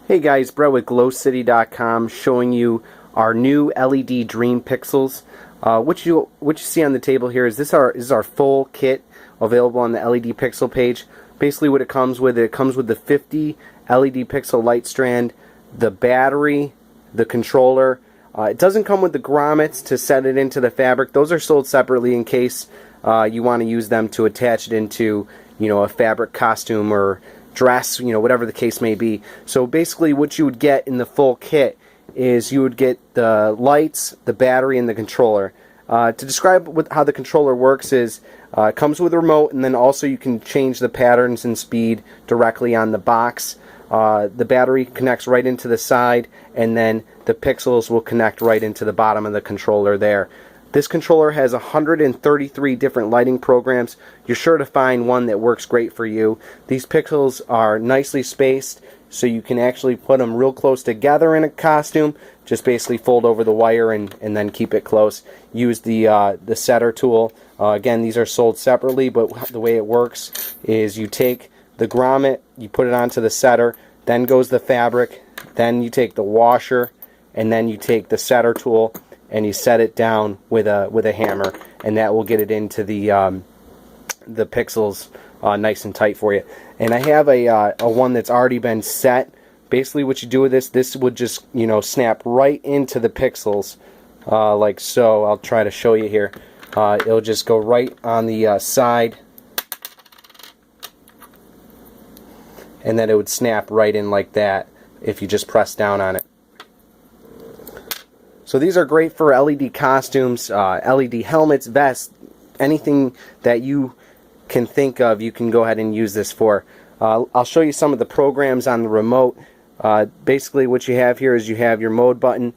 Hey guys, Brett with glowcity.com showing you our new LED Dream Pixels. What you see on the table here is our full kit available on the LED Pixel page. Basically what it comes with the 50 LED pixel light strand, the battery, the controller. It doesn't come with the grommets to set it into the fabric. Those are sold separately in case you want to use them to attach it into, a fabric costume or dress, whatever the case may be. So basically what you would get in the full kit is you would get the lights, the battery, and the controller. To describe how the controller works is it comes with a remote, and then also you can change the patterns and speed directly on the box. The battery connects right into the side, and then the pixels will connect right into the bottom of the controller there. This controller has 133 different lighting programs. You're sure to find one that works great for you. These pixels are nicely spaced, so you can actually put them real close together in a costume. Just basically fold over the wire and then keep it close. Use the setter tool. Again, these are sold separately, but the way it works is you take the grommet, you put it onto the setter, then goes the fabric, then you take the washer, and then you take the setter tool and you set it down with a hammer, and that will get it into the pixels nice and tight for you. And I have a one that's already been set. Basically what you do with this would just snap right into the pixels like so. I'll try to show you here. It'll just go right on the side, and then it would snap right in like that if you just press down on it. So these are great for LED costumes, LED helmets, vests, anything that you can think of, you can go ahead and use this for. I'll show you some of the programs on the remote. Basically what you have here is you have your mode button,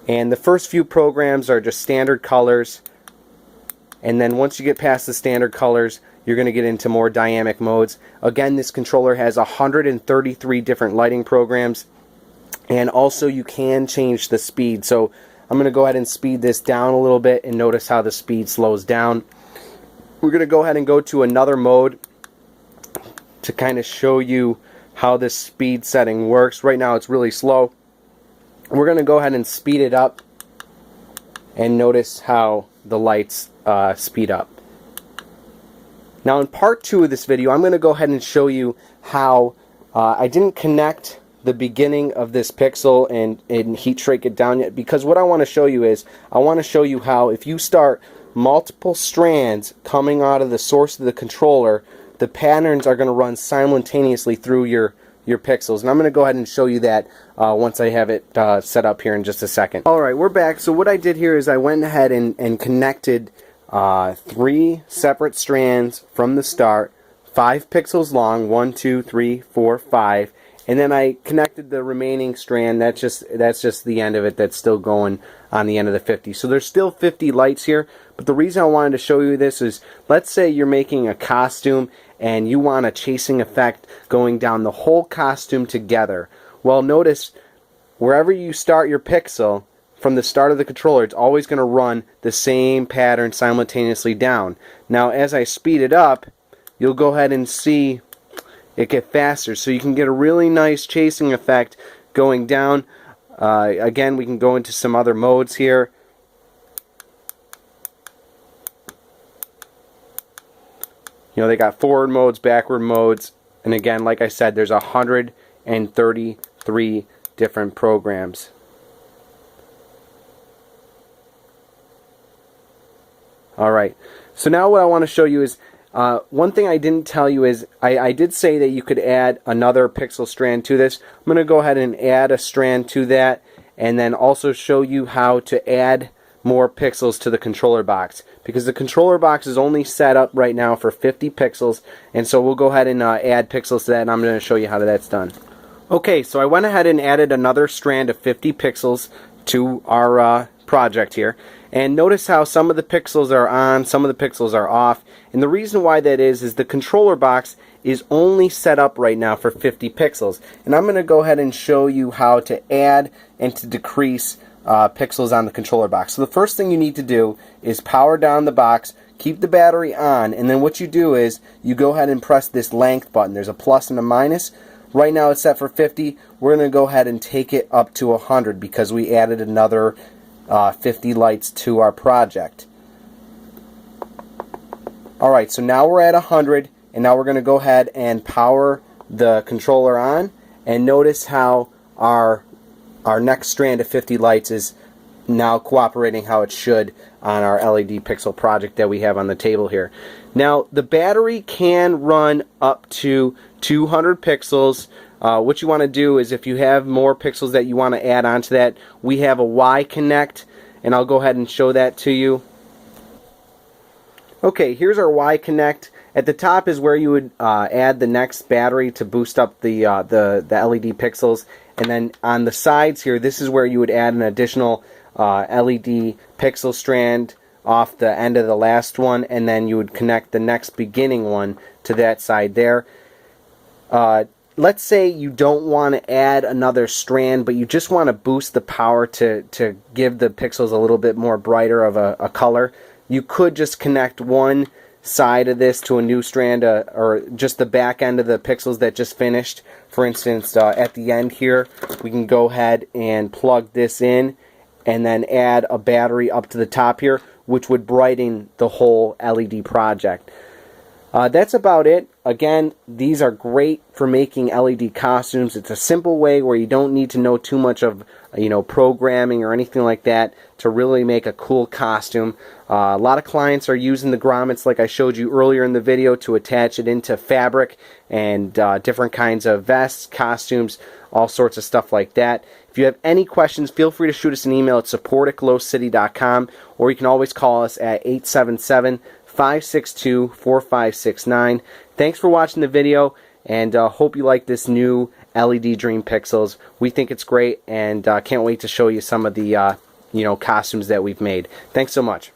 and the first few programs are just standard colors, and then once you get past the standard colors you're going to get into more dynamic modes. Again, this controller has 133 different lighting programs, and also you can change the speed. So I'm going to go ahead and speed this down a little bit, and notice how the speed slows down. We're going to go ahead and go to another mode to kind of show you how this speed setting works. Right now it's really slow. We're going to go ahead and speed it up, and notice how the lights speed up. Now in part 2 of this video I'm going to go ahead and show you how I didn't connect the beginning of this pixel and heat shrink it down yet, because what I want to show you is I want to show you how if you start multiple strands coming out of the source of the controller, the patterns are going to run simultaneously through your pixels. And I'm going to go ahead and show you that once I have it set up here in just a second. Alright, we're back. So what I did here is I went ahead and connected 3 separate strands from the start, 5 pixels long, 1, 2, 3, 4, 5. And then I connected the remaining strand. That's just the end of it that's still going on the end of the 50. So there's still 50 lights here, but the reason I wanted to show you this is, let's say you're making a costume and you want a chasing effect going down the whole costume together. Well, notice wherever you start your pixel from the start of the controller, it's always going to run the same pattern simultaneously down. Now as I speed it up, you'll go ahead and see it get faster, so you can get a really nice chasing effect going down. Again, we can go into some other modes here. They got forward modes, backward modes, and again, like I said, there's 133 different programs. Alright, so now what I want to show you is one thing I didn't tell you is I did say that you could add another pixel strand to this. I'm going to go ahead and add a strand to that, and then also show you how to add more pixels to the controller box, because the controller box is only set up right now for 50 pixels, and so we'll go ahead and add pixels to that, and I'm going to show you how that's done. Okay, so I went ahead and added another strand of 50 pixels to our project here, and notice how some of the pixels are on, some of the pixels are off. And the reason why that is the controller box is only set up right now for 50 pixels, and I'm going to go ahead and show you how to add and to decrease pixels on the controller box. So the first thing you need to do is power down the box, keep the battery on, and then what you do is you go ahead and press this length button. There's a plus and a minus. Right now it's set for 50. We're going to go ahead and take it up to 100 because we added another 50 lights to our project. Alright, so now we're at 100, and now we're going to go ahead and power the controller on, and notice how our next strand of 50 lights is now cooperating how it should on our LED pixel project that we have on the table here. Now the battery can run up to 200 pixels. What you want to do is, if you have more pixels that you want to add onto that, we have a Y connect, and I'll go ahead and show that to you. Okay, here's our Y connect. At the top is where you would add the next battery to boost up the LED pixels, and then on the sides here, this is where you would add an additional LED pixel strand off the end of the last one, and then you would connect the next beginning one to that side there. Let's say you don't want to add another strand, but you just want to boost the power to give the pixels a little bit more brighter of a color. You could just connect one side of this to a new strand, or just the back end of the pixels that just finished. For instance, at the end here, we can go ahead and plug this in and then add a battery up to the top here, which would brighten the whole LED project. That's about it. Again, these are great for making LED costumes. It's a simple way where you don't need to know too much of programming or anything like that to really make a cool costume. A lot of clients are using the grommets, like I showed you earlier in the video, to attach it into fabric and different kinds of vests, costumes, all sorts of stuff like that. If you have any questions, feel free to shoot us an email at support@glowcity.com, or you can always call us at 877-562-4569. Thanks for watching the video, and hope you like this new LED Dream Pixels. We think it's great, and can't wait to show you some of the costumes that we've made. Thanks so much.